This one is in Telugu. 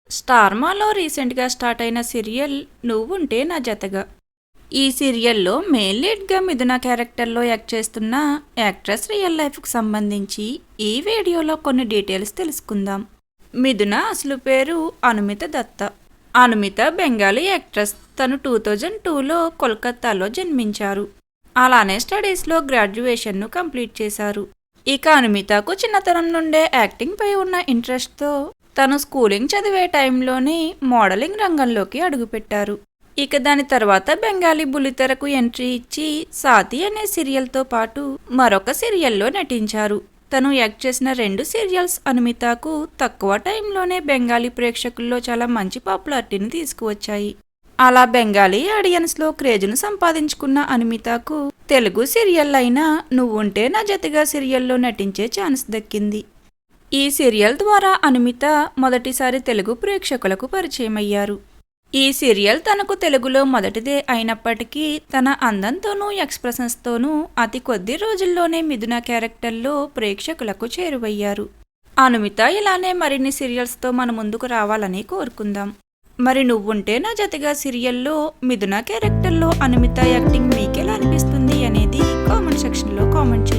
స్టార్మాలో రీసెంట్గా స్టార్ట్ అయిన సీరియల్ నువ్వుంటే నా జతగా. ఈ సీరియల్లో మెయిన్ లీడ్గా మిథున క్యారెక్టర్లో యాక్ట్ చేస్తున్న యాక్ట్రెస్ రియల్ లైఫ్కి సంబంధించి ఈ వీడియోలో కొన్ని డీటెయిల్స్ తెలుసుకుందాం. మిథున అసలు పేరు అనుమిత దత్త. అనుమిత బెంగాలీ యాక్ట్రెస్. తను 2002లో కోల్కతాలో జన్మించారు. అలానే స్టడీస్లో గ్రాడ్యుయేషన్ను కంప్లీట్ చేశారు. ఇక అనుమితకు చిన్నతనం నుండే యాక్టింగ్పై ఉన్న ఇంట్రెస్ట్తో తను స్కూలింగ్ చదివే టైంలోనే మోడలింగ్ రంగంలోకి అడుగుపెట్టారు. ఇక దాని తర్వాత బెంగాలీ బుల్లితెరకు ఎంట్రీ ఇచ్చి సాతి అనే సీరియల్తో పాటు మరొక సీరియల్లో నటించారు. తను యాక్ట్ చేసిన 2 సీరియల్స్ అనుమితకు తక్కువ టైంలోనే బెంగాలీ ప్రేక్షకుల్లో చాలా మంచి పాపులారిటీని తీసుకువచ్చాయి. అలా బెంగాలీ ఆడియన్స్లో క్రేజ్ను సంపాదించుకున్న అనుమితకు తెలుగు సీరియల్ అయిన నువ్వుంటే నా జతగా సీరియల్లో నటించే ఛాన్స్ దక్కింది. ఈ సీరియల్ ద్వారా అనుమిత మొదటిసారి తెలుగు ప్రేక్షకులకు పరిచయమయ్యారు. ఈ సీరియల్ తనకు తెలుగులో మొదటిదే అయినప్పటికీ తన అందంతోనూ ఎక్స్ప్రెషన్స్తోనూ అతి కొద్ది రోజుల్లోనే మిథున క్యారెక్టర్లో ప్రేక్షకులకు చేరువయ్యారు. అనుమిత ఇలానే మరిన్ని సీరియల్స్తో మన ముందుకు రావాలని కోరుకుందాం. మరి నువ్వుంటే నా జతగా సీరియల్లో మిథున క్యారెక్టర్లో అనుమిత యాక్టింగ్ మీకెలా అనిపిస్తుంది అనేది కామెంట్ సెక్షన్లో కామెంట్ చేయండి.